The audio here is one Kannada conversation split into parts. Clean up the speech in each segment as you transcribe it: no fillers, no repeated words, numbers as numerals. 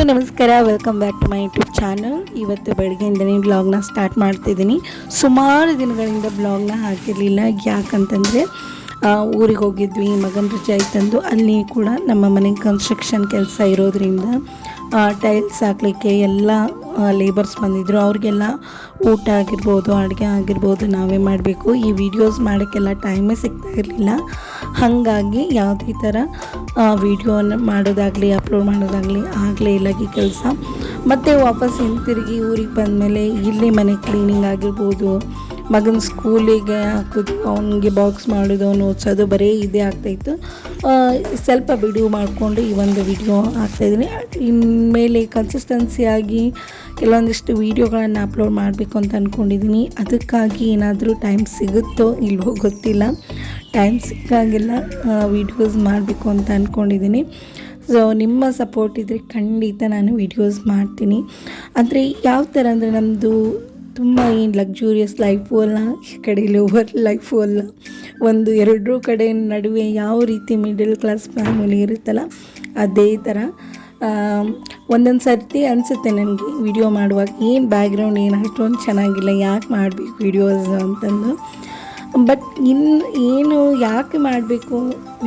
ನಮಸ್ಕಾರ, welcome back to my YouTube channel. ಇವತ್ತು ಬೆಳಗ್ಗೆಯಿಂದನೇ ಬ್ಲಾಗ್ನ ಸ್ಟಾರ್ಟ್ ಮಾಡ್ತಿದ್ದೀನಿ. ಸುಮಾರು ದಿನಗಳಿಂದ ಬ್ಲಾಗ್ನ ಹಾಕಿರಲಿಲ್ಲ. ಯಾಕಂತಂದರೆ ಊರಿಗೆ ಹೋಗಿದ್ವಿ, ಮಗನ ರಜೆ ಆಯ್ತಂದು. ಅಲ್ಲಿ ಕೂಡ ನಮ್ಮ ಮನೆ ಕನ್ಸ್ಟ್ರಕ್ಷನ್ ಕೆಲಸ ಇರೋದ್ರಿಂದ ಟೈಲ್ಸ್ ಹಾಕಲಿಕ್ಕೆ ಎಲ್ಲ ಲೇಬರ್ಸ್ ಬಂದಿದ್ದರು. ಅವ್ರಿಗೆಲ್ಲ ಊಟ ಆಗಿರ್ಬೋದು, ಅಡುಗೆ ಆಗಿರ್ಬೋದು ನಾವೇ ಮಾಡಬೇಕು. ಈ ವಿಡಿಯೋಸ್ ಮಾಡೋಕ್ಕೆಲ್ಲ ಟೈಮೇ ಸಿಗ್ತಾ ಇರಲಿಲ್ಲ. ಹಾಗಾಗಿ ಯಾವುದೇ ಥರ ವಿಡಿಯೋನ ಮಾಡೋದಾಗಲಿ ಅಪ್ಲೋಡ್ ಮಾಡೋದಾಗಲಿ ಆಗಲೇ ಇಲ್ಲ ಈ ಕೆಲಸ. ಮತ್ತು ವಾಪಸ್ ಹಿಂತಿರುಗಿ ಊರಿಗೆ ಬಂದಮೇಲೆ ಇಲ್ಲಿ ಮನೆ ಕ್ಲೀನಿಂಗ್ ಆಗಿರ್ಬೋದು, ಮಗನ ಸ್ಕೂಲಿಗೆ ಹಾಕೋದು, ಅವನಿಗೆ ಬಾಕ್ಸ್ ಮಾಡೋದು, ನೋಡ್ಸೋದು, ಬರೀ ಇದೇ ಆಗ್ತಾಯಿತ್ತು. ಸ್ವಲ್ಪ ಬಿಡುವು ಮಾಡಿಕೊಂಡು ಈ ಒಂದು ವಿಡಿಯೋ ಹಾಕ್ತಾಯಿದ್ದೀನಿ. ಇನ್ಮೇಲೆ ಕನ್ಸಿಸ್ಟೆನ್ಸಿಯಾಗಿ ಕೆಲವೊಂದಿಷ್ಟು ವೀಡಿಯೋಗಳನ್ನು ಅಪ್ಲೋಡ್ ಮಾಡಬೇಕು ಅಂತ ಅಂದ್ಕೊಂಡಿದ್ದೀನಿ. ಅದಕ್ಕಾಗಿ ಏನಾದರೂ ಟೈಮ್ ಸಿಗುತ್ತೋ ಇಲ್ವೋ ಗೊತ್ತಿಲ್ಲ. ಟೈಮ್ ಸಿಕ್ಕಾಗೆಲ್ಲ ವೀಡಿಯೋಸ್ ಮಾಡಬೇಕು ಅಂತ ಅಂದ್ಕೊಂಡಿದ್ದೀನಿ. ಸೊ ನಿಮ್ಮ ಸಪೋರ್ಟ್ ಇದ್ದರೆ ಖಂಡಿತ ನಾನು ವೀಡಿಯೋಸ್ ಮಾಡ್ತೀನಿ. ಅಂದರೆ ಯಾವ ಥರ ಅಂದರೆ ನಮ್ಮದು ತುಂಬ ಏನು ಲಕ್ಸುರಿಯಸ್ ಲೈಫು ಅಲ್ಲ, ಈ ಕಡೆ ಲೋವರ್ ಲೈಫು ಅಲ್ಲ. ಒಂದು ಎರಡೂ ಕಡೆ ನಡುವೆ ಯಾವ ರೀತಿ ಮಿಡಲ್ ಕ್ಲಾಸ್ ಫ್ಯಾಮಿಲಿ ಇರುತ್ತಲ್ಲ ಅದೇ ಥರ. ಒಂದೊಂದು ಸರ್ತಿ ಅನಿಸುತ್ತೆ ನನಗೆ ವಿಡಿಯೋ ಮಾಡುವಾಗ, ಏನು ಬ್ಯಾಕ್ಗ್ರೌಂಡ್ ಏನು ಅಷ್ಟೊಂದು ಚೆನ್ನಾಗಿಲ್ಲ, ಯಾಕೆ ಮಾಡಬೇಕು ವಿಡಿಯೋಸ್ ಅಂತಂದು. ಬಟ್ ಏನು ಯಾಕೆ ಮಾಡಬೇಕು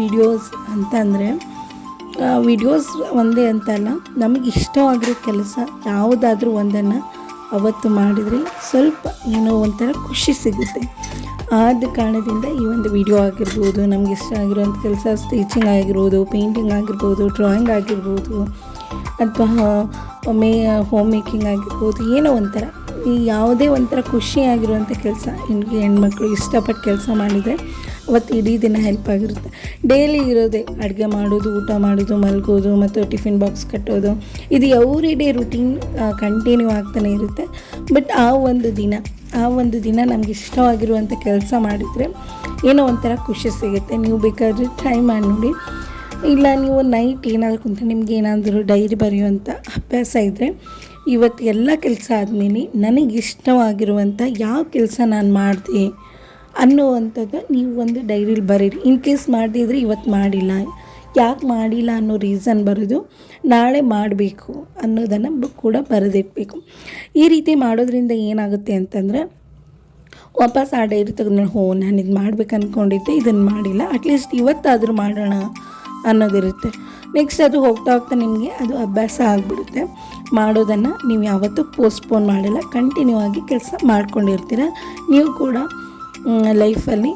ವಿಡಿಯೋಸ್ ಅಂತಂದರೆ, ವಿಡಿಯೋಸ್ ಒಂದೇ ಅಂತಲ್ಲ, ನಮಗೆ ಇಷ್ಟವಾಗಿರೋ ಕೆಲಸ ಯಾವುದಾದ್ರೂ ಒಂದನ್ನು ಅವತ್ತು ಮಾಡಿದರೆ ಸ್ವಲ್ಪ ಏನೋ ಒಂಥರ ಖುಷಿ ಸಿಗುತ್ತೆ. ಆದ ಕಾರಣದಿಂದ ಈ ಒಂದು ವಿಡಿಯೋ ಆಗಿರ್ಬೋದು, ನಮ್ಗೆ ಇಷ್ಟ ಆಗಿರೋಂಥ ಕೆಲಸ, ಸ್ಟಿಚಿಂಗ್ ಆಗಿರ್ಬೋದು, ಪೇಂಟಿಂಗ್ ಆಗಿರ್ಬೋದು, ಡ್ರಾಯಿಂಗ್ ಆಗಿರ್ಬೋದು, ಅಥವಾ ಹೋಮ್ ಮೇಕಿಂಗ್ ಆಗಿರ್ಬೋದು, ಏನೋ ಒಂಥರ ಈ ಯಾವುದೇ ಒಂಥರ ಖುಷಿಯಾಗಿರುವಂಥ ಕೆಲಸ ಹೆಣ್ಮಕ್ಳು ಇಷ್ಟಪಟ್ಟು ಕೆಲಸ ಮಾಡಿದರೆ ಅವತ್ತು ಇಡೀ ದಿನ ಹೆಲ್ಪ್ ಆಗಿರುತ್ತೆ. ಡೈಲಿ ಇರೋದೇ ಅಡುಗೆ ಮಾಡೋದು, ಊಟ ಮಾಡೋದು, ಮಲಗೋದು, ಮತ್ತು ಟಿಫಿನ್ ಬಾಕ್ಸ್ ಕಟ್ಟೋದು, ಇದು ಎವ್ರಿ ಡೇ ರುಟೀನ್ ಕಂಟಿನ್ಯೂ ಆಗ್ತಾನೆ ಇರುತ್ತೆ. ಬಟ್ ಆ ಒಂದು ದಿನ ನಮ್ಗೆ ಇಷ್ಟವಾಗಿರುವಂಥ ಕೆಲಸ ಮಾಡಿದರೆ ಏನೋ ಒಂಥರ ಖುಷಿ ಸಿಗುತ್ತೆ. ನೀವು ಬೇಕಾದರೆ ಟ್ರೈ ಮಾಡಿ ನೋಡಿ. ಇಲ್ಲ ನೀವು ನೈಟ್ ಏನಾದರೂ ಕುಂತ ನಿಮ್ಗೆ ಏನಾದರೂ ಡೈರಿ ಬರೆಯುವಂಥ ಅಭ್ಯಾಸ ಇದ್ದರೆ, ಇವತ್ತು ಎಲ್ಲ ಕೆಲಸ ಆದಮೇಲೆ ನನಗಿಷ್ಟವಾಗಿರುವಂಥ ಯಾವ ಕೆಲಸ ನಾನು ಮಾಡಿದೆ ಅನ್ನುವಂಥದ್ದು ನೀವು ಒಂದು ಡೈರಿಲಿ ಬರೀರಿ. ಇನ್ ಕೇಸ್ ಮಾಡಿದ್ರೆ ಇವತ್ತು ಮಾಡಿಲ್ಲ, ಯಾಕೆ ಮಾಡಿಲ್ಲ ಅನ್ನೋ ರೀಸನ್ ಬರೋದು, ನಾಳೆ ಮಾಡಬೇಕು ಅನ್ನೋದನ್ನು ಕೂಡ ಬರೆದಿಡಬೇಕು. ಈ ರೀತಿ ಮಾಡೋದ್ರಿಂದ ಏನಾಗುತ್ತೆ ಅಂತಂದರೆ, ವಾಪಸ್ ಆ ಡೈರಿ ತೆಗೆದು ನಾನು ಇದು ಮಾಡ್ಬೇಕು ಅಂದ್ಕೊಂಡಿದ್ದೆ, ಇದನ್ನು ಮಾಡಿಲ್ಲ, ಅಟ್ಲೀಸ್ಟ್ ಇವತ್ತಾದರೂ ಮಾಡೋಣ ಅನ್ನೋದಿರುತ್ತೆ. ನೆಕ್ಸ್ಟ್ ಅದು ಹೋಗ್ತಾ ನಿಮಗೆ ಅದು ಅಭ್ಯಾಸ ಆಗಿಬಿಡುತ್ತೆ. ಮಾಡೋದನ್ನು ನೀವು ಯಾವತ್ತೂ ಪೋಸ್ಟ್ಪೋನ್ ಮಾಡಲ್ಲ, ಕಂಟಿನ್ಯೂ ಆಗಿ ಕೆಲಸ ಮಾಡ್ಕೊಂಡಿರ್ತೀರ. ನೀವು ಕೂಡ ಲೈಫಲ್ಲಿ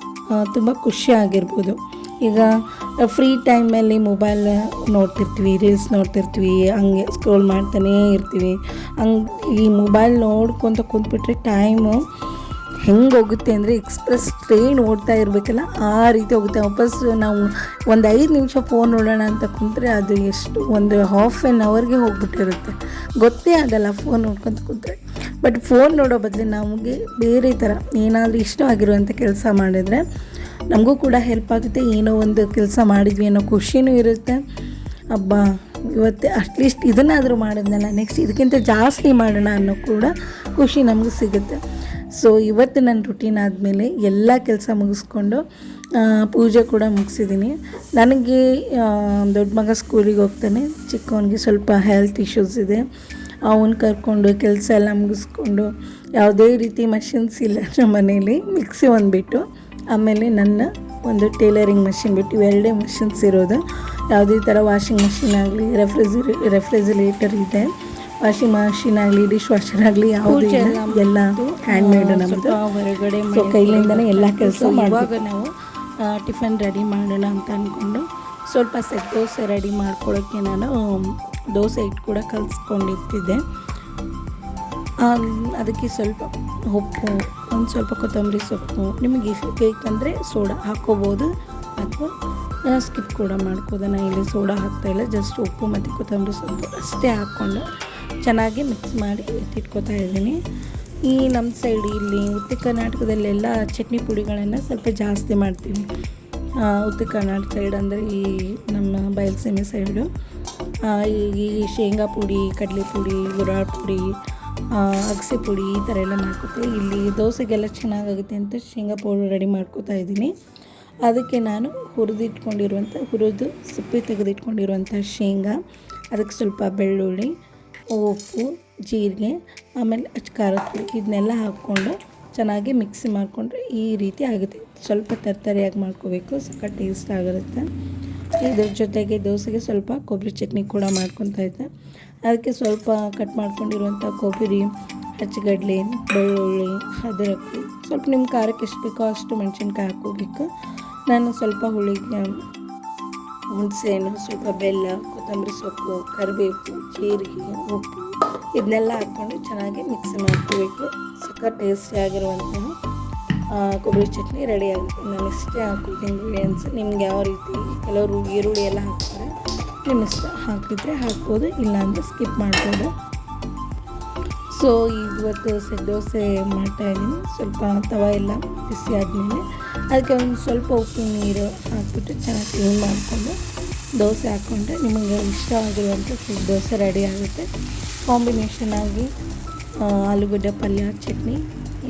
ತುಂಬ ಖುಷಿಯಾಗಿರ್ಬೋದು. ಈಗ ಫ್ರೀ ಟೈಮಲ್ಲಿ ಮೊಬೈಲ್ ನೋಡ್ತಿರ್ತೀವಿ, ರೀಲ್ಸ್ ನೋಡ್ತಿರ್ತೀವಿ, ಹಂಗೆ ಸ್ಕ್ರೋಲ್ ಮಾಡ್ತಾನೇ ಇರ್ತೀವಿ. ಈ ಮೊಬೈಲ್ ನೋಡ್ಕೊತ ಕುಂತ್ಬಿಟ್ರೆ ಟೈಮು ಹೆಂಗೆ ಹೋಗುತ್ತೆ ಅಂದರೆ, ಎಕ್ಸ್ಪ್ರೆಸ್ ಟ್ರೈನ್ ಓಡ್ತಾ ಇರಬೇಕಲ್ಲ ಆ ರೀತಿ ಹೋಗುತ್ತೆ. ವಾಪಸ್ ನಾವು ಒಂದು 5 ನಿಮಿಷ ಫೋನ್ ನೋಡೋಣ ಅಂತ ಕುಂತ್ರೆ ಅದು ಎಷ್ಟು ಒಂದು ಹಾಫ್ ಆನ್ ಅವರ್ಗೆ ಹೋಗ್ಬಿಟ್ಟಿರುತ್ತೆ, ಗೊತ್ತೇ ಆಗಲ್ಲ ಫೋನ್ ನೋಡ್ಕೊತ ಕುಂತ್ರೆ. ಬಟ್ ಫೋನ್ ನೋಡೋ ಬದಲು ನಮಗೆ ಬೇರೆ ಥರ ಏನಾದರೂ ಇಷ್ಟವಾಗಿರುವಂಥ ಕೆಲಸ ಮಾಡಿದರೆ ನಮಗೂ ಕೂಡ ಹೆಲ್ಪ್ ಆಗುತ್ತೆ. ಏನೋ ಒಂದು ಕೆಲಸ ಮಾಡಿದ್ವಿ ಅನ್ನೋ ಖುಷಿನೂ ಇರುತ್ತೆ. ಹಬ್ಬ ಇವತ್ತು ಅಟ್ಲೀಸ್ಟ್ ಇದನ್ನಾದರೂ ಮಾಡಿದ್ನಲ್ಲ, ನೆಕ್ಸ್ಟ್ ಇದಕ್ಕಿಂತ ಜಾಸ್ತಿ ಮಾಡೋಣ ಅನ್ನೋ ಕೂಡ ಖುಷಿ ನಮಗೂ ಸಿಗುತ್ತೆ. ಸೊ ಇವತ್ತು ನನ್ನ ರುಟೀನ್ ಆದಮೇಲೆ ಎಲ್ಲ ಕೆಲಸ ಮುಗಿಸ್ಕೊಂಡು ಪೂಜೆ ಕೂಡ ಮುಗಿಸಿದ್ದೀನಿ. ನನಗೆ ದೊಡ್ಡ ಮಗ ಸ್ಕೂಲಿಗೆ ಹೋಗ್ತಾನೆ, ಚಿಕ್ಕವನಿಗೆ ಸ್ವಲ್ಪ ಹೆಲ್ತ್ ಇಶ್ಯೂಸ್ ಇದೆ. ಅವನು ಕರ್ಕೊಂಡು ಕೆಲಸ ಎಲ್ಲ ಮುಗಿಸ್ಕೊಂಡು, ಯಾವುದೇ ರೀತಿ ಮಷಿನ್ಸ್ ಇಲ್ಲ ನಮ್ಮ ಮನೇಲಿ, ಮಿಕ್ಸಿ ಒಂದು ಬಿಟ್ಟು, ಆಮೇಲೆ ನನ್ನ ಒಂದು ಟೇಲರಿಂಗ್ ಮಷಿನ್ ಬಿಟ್ಟು ಇವೆರಡೇ ಮಷಿನ್ಸ್ ಇರೋದು. ಯಾವುದೇ ಥರ ವಾಷಿಂಗ್ ಮಷಿನ್ ಆಗಲಿ, ರೆಫ್ರಿಜಿರೇಟರ್ ಇದೆ, ವಾಷಿಂಗ್ ಮಷಿನ್ ಆಗಲಿ, ಡಿಶ್ ವಾಷರ್ ಆಗಲಿ, ಯಾವುದೇ ಎಲ್ಲ ಹ್ಯಾಂಡ್ಮೇಡು ನಮ್ಮದು. ಹೊರಗಡೆ ಸೊ ಕೈಲಿಂದನೇ ಎಲ್ಲ ಕೆಲಸ ಮಾಡುವಾಗ ನಾವು ಟಿಫನ್ ರೆಡಿ ಮಾಡೋಣ ಅಂತ ಅಂದ್ಕೊಂಡು ಸ್ವಲ್ಪ ಸೆಟ್ ದೋಸೆ ರೆಡಿ ಮಾಡ್ಕೊಳ್ಳೋಕ್ಕೆ ನಾನು ದೋಸೆ ಹಿಟ್ಟು ಕೂಡ ಕಲಿಸ್ಕೊಂಡಿರ್ತಿದ್ದೆ. ಅದಕ್ಕೆ ಸ್ವಲ್ಪ ಉಪ್ಪು, ಒಂದು ಸ್ವಲ್ಪ ಕೊತ್ತಂಬರಿ ಸೊಪ್ಪು, ನಿಮಗೆ ಬೇಕಂದರೆ ಸೋಡಾ ಹಾಕ್ಕೋಬೋದು ಅಥವಾ ಸ್ಕಿಪ್ ಕೂಡ ಮಾಡ್ಬೋದು. ನಾನು ಇಲ್ಲಿ ಸೋಡಾ ಹಾಕ್ತಾಯಿಲ್ಲ, ಜಸ್ಟ್ ಉಪ್ಪು ಮತ್ತು ಕೊತ್ತಂಬರಿ ಸೊಪ್ಪು ಅಷ್ಟೇ ಹಾಕ್ಕೊಂಡು ಚೆನ್ನಾಗಿ ಮಿಕ್ಸ್ ಮಾಡಿ ಎತ್ತಿಟ್ಕೊತಾ ಇದ್ದೀನಿ. ಈ ನಮ್ಮ ಸೈಡ್ ಇಲ್ಲಿ ಉತ್ತರ ಕರ್ನಾಟಕದಲ್ಲೆಲ್ಲ ಚಟ್ನಿ ಪುಡಿಗಳನ್ನು ಸ್ವಲ್ಪ ಜಾಸ್ತಿ ಮಾಡ್ತೀವಿ. ಉತ್ತರ ಕರ್ನಾಟಕ ಸೈಡ್ ಅಂದರೆ ಈ ನಮ್ಮ ಬಯಲುಸೀಮೆ ಸೈಡು ಈ ಶೇಂಗಾ ಪುಡಿ, ಕಡಲೆ ಪುಡಿ, ಗುರಾಳ್ ಪುಡಿ, ಅಗಸೆ ಪುಡಿ ಈ ಥರ ಎಲ್ಲ ಮಾಡ್ಕೊತೀವಿ. ಇಲ್ಲಿ ದೋಸೆಗೆಲ್ಲ ಚೆನ್ನಾಗಾಗುತ್ತೆ ಅಂತ ಶೇಂಗಾ ಪೌಡರ್ ರೆಡಿ ಮಾಡ್ಕೊತಾ ಇದ್ದೀನಿ. ಅದಕ್ಕೆ ನಾನು ಹುರಿದು ಸಿಪ್ಪೆ ತೆಗೆದಿಟ್ಕೊಂಡಿರುವಂಥ ಶೇಂಗಾ, ಅದಕ್ಕೆ ಸ್ವಲ್ಪ ಬೆಳ್ಳುಳ್ಳಿ, ಉಪ್ಪು, ಜೀರಿಗೆ, ಆಮೇಲೆ ಖಾರದ ಪುಡಿ ಇದನ್ನೆಲ್ಲ ಹಾಕ್ಕೊಂಡು ಚೆನ್ನಾಗಿ ಮಿಕ್ಸಿ ಮಾಡಿಕೊಂಡ್ರೆ ಈ ರೀತಿ ಆಗುತ್ತೆ. ಸ್ವಲ್ಪ ತರ್ತರಿಯಾಗಿ ಮಾಡ್ಕೋಬೇಕು, ಸಖತ್ ಟೇಸ್ಟ್ ಆಗಿರುತ್ತೆ. ಇದ್ರ ಜೊತೆಗೆ ದೋಸೆಗೆ ಸ್ವಲ್ಪ ಕೊಬ್ಬರಿ ಚಟ್ನಿ ಕೂಡ ಮಾಡ್ಕೊತಾ ಇದ್ದೆ. ಅದಕ್ಕೆ ಸ್ವಲ್ಪ ಕಟ್ ಮಾಡ್ಕೊಂಡಿರುವಂಥ ಕೊಬ್ಬರಿ, ಹಚ್ಚಿಗಡ್ಲೆ, ಬೆಳ್ಳುಳ್ಳಿ, ಅದ್ರಕ್ಕೆ ಸ್ವಲ್ಪ ನಿಮ್ಮ ಖಾರಕ್ಕೆ ಎಷ್ಟು ಬೇಕೋ ಅಷ್ಟು ಮೆಣಸಿನ್ಕಾಯಿ ಹಾಕ್ಕೋಬೇಕು. ನಾನು ಸ್ವಲ್ಪ ಹುಳಿಗೆ ಹುಣಸೆಹಣ್ಣು, ಸ್ವಲ್ಪ ಬೆಲ್ಲ, ಕೊತ್ತಂಬರಿ ಸೊಪ್ಪು, ಕರಿಬೇವು, ಜೀರಿಗೆ, ಉಪ್ಪು ಇದನ್ನೆಲ್ಲ ಹಾಕ್ಕೊಂಡು ಚೆನ್ನಾಗಿ ಮಿಕ್ಸ್ ಮಾಡ್ಕೋಬೇಕು. ಸಖತ್ ಟೇಸ್ಟಿಯಾಗಿರುವಂತಹ ಕೊಬ್ಬರಿ ಚಟ್ನಿ ರೆಡಿ ಆಗುತ್ತೆ. ನಾನು ಇಷ್ಟೇ ಹಾಕೋದು ಇಂಗ್ರೀಡಿಯೆಂಟ್ಸ್. ನಿಮ್ಗೆ ಯಾವ ರೀತಿ, ಕೆಲವರು ಈರುಳ್ಳಿ ಎಲ್ಲ ಹಾಕ್ತಾರೆ, ನಿಮ್ಮ ಇಷ್ಟ, ಹಾಕಿದರೆ ಹಾಕ್ಬೋದು, ಇಲ್ಲಾಂದರೆ ಸ್ಕಿಪ್ ಮಾಡ್ಬೋದು. ಸೊ ಇವತ್ತು ಸೆಟ್ ದೋಸೆ ಮಾಡ್ತಾಯಿದ್ದೀನಿ. ಸ್ವಲ್ಪ ತವ ಎಲ್ಲ ಬಿಸಿ ಆದಮೇಲೆ ಅದಕ್ಕೆ ಒಂದು ಸ್ವಲ್ಪ ಉಪ್ಪಿನ ನೀರು ಹಾಕ್ಬಿಟ್ಟು ಚೆನ್ನಾಗಿ ಕ್ಲೀನ್ ಮಾಡಿಕೊಂಡು ದೋಸೆ ಹಾಕ್ಕೊಂಡ್ರೆ ನಿಮಗೆ ಇಷ್ಟ ಆಗಿರುವಂಥ ಸೆಟ್ ದೋಸೆ ರೆಡಿ ಆಗುತ್ತೆ. ಕಾಂಬಿನೇಷನ್ ಆಗಿ ಆಲೂಗಡ್ಡೆ ಪಲ್ಯ, ಚಟ್ನಿ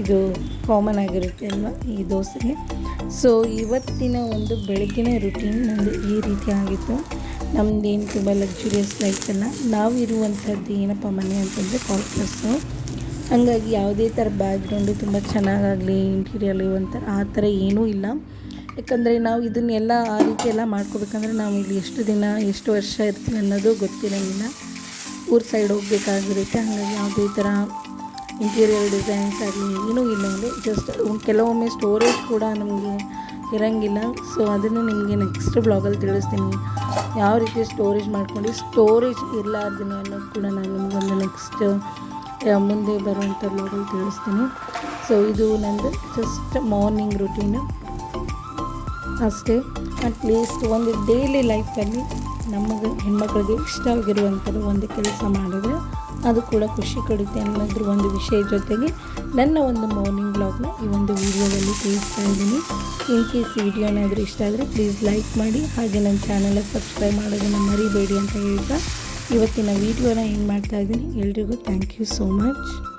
ಇದು ಕಾಮನ್ ಆಗಿರುತ್ತೆ ಅಲ್ವಾ ಈ ದೋಸೆಗೆ. ಸೊ ಇವತ್ತಿನ ಒಂದು ಬೆಳಗ್ಗಿನ ರುಟೀನ್ ನಮ್ಮದು ಈ ರೀತಿ ಆಗಿತ್ತು. ನಮ್ಮದೇನು ತುಂಬ ಲಕ್ಸುರಿಯಸ್ ಲೈಫ್ ಅಲ್ಲ. ನಾವು ಇರುವಂಥದ್ದು ಏನಪ್ಪ ಮನೆ ಅಂತಂದರೆ ಕ್ವಾರ್ಟರ್ಸು. ಹಾಗಾಗಿ ಯಾವುದೇ ಥರ ಬ್ಯಾಕ್ಗ್ರೌಂಡು ತುಂಬ ಚೆನ್ನಾಗಾಗಲಿ, ಇಂಟೀರಿಯರ್ ಒಂಥರ ಆ ಥರ ಏನೂ ಇಲ್ಲ. ಯಾಕಂದರೆ ನಾವು ಇದನ್ನೆಲ್ಲ ಆ ರೀತಿ ಎಲ್ಲ ಮಾಡ್ಕೋಬೇಕಂದ್ರೆ ನಾವು ಇಲ್ಲಿ ಎಷ್ಟು ದಿನ, ಎಷ್ಟು ವರ್ಷ ಇರ್ತೀವಿ ಅನ್ನೋದು ಗೊತ್ತಿರೋಂಗಿಲ್ಲ. ಊರು ಸೈಡ್ ಹೋಗಬೇಕಾಗಿರುತ್ತೆ. ಹಾಗಾಗಿ ಯಾವುದೇ ಥರ ಇಂಟೀರಿಯರ್ ಡಿಸೈನ್ಸ್ ಆಗಲಿ ಏನೂ ಇಲ್ಲ. ಅಂದರೆ ಜಸ್ಟ್ ಕೆಲವೊಮ್ಮೆ ಸ್ಟೋರೇಜ್ ಕೂಡ ನಮಗೆ ಇರೋಂಗಿಲ್ಲ. ಸೊ ಅದನ್ನು ನಿಮಗೆ ನೆಕ್ಸ್ಟ್ ಬ್ಲಾಗಲ್ಲಿ ತಿಳಿಸ್ತೀನಿ, ಯಾವ ರೀತಿ ಸ್ಟೋರೇಜ್ ಮಾಡ್ಕೊಂಡು ಸ್ಟೋರೇಜ್ ಇರಲಾರ್ದೇ ಅನ್ನೋದು ಕೂಡ ನಾನು ನಿಮಗೊಂದು ನೆಕ್ಸ್ಟ್ ಮುಂದೆ ಬರುವಂಥ ಬ್ಲಾಗಲ್ಲಿ ತಿಳಿಸ್ತೀನಿ. ಸೊ ಇದು ನಂದು ಜಸ್ಟ್ ಮಾರ್ನಿಂಗ್ ರುಟೀನು ಅಷ್ಟೇ. ಅಟ್ಲೀಸ್ಟ್ ಒಂದು ಡೈಲಿ ಲೈಫಲ್ಲಿ ನಮಗೆ ಹೆಣ್ಮಕ್ಳಿಗೆ ಇಷ್ಟ ಆಗಿರುವಂಥದ್ದು ಒಂದು ಕೆಲಸ ಮಾಡಿದ್ರೆ ಅದು ಕೂಡ ಖುಷಿ ಕೊಡುತ್ತೆ ಅನ್ನೋದ್ರ ಒಂದು ವಿಷಯ ಜೊತೆಗೆ ನನ್ನ ಒಂದು ಮಾರ್ನಿಂಗ್ ಬ್ಲಾಗ್ನ ಈ ಒಂದು ವಿಡಿಯೋದಲ್ಲಿ ತಿಳಿಸ್ತಾ ಇದ್ದೀನಿ. ಇನ್ ಕೇಸ್ ವಿಡಿಯೋ ಏನಾದರೂ ಇಷ್ಟ ಆದರೆ ಪ್ಲೀಸ್ ಲೈಕ್ ಮಾಡಿ, ಹಾಗೆ ನನ್ನ ಚಾನಲ್ಗೆ ಸಬ್ಸ್ಕ್ರೈಬ್ ಮಾಡೋದನ್ನು ಮರಿಬೇಡಿ ಅಂತ ಹೇಳ್ತಾ ಇವತ್ತಿನ ವಿಡಿಯೋನ ಏನು ಮಾಡ್ತಾಯಿದ್ದೀನಿ. ಎಲ್ರಿಗೂ ಥ್ಯಾಂಕ್ ಯು ಸೋ ಮಚ್.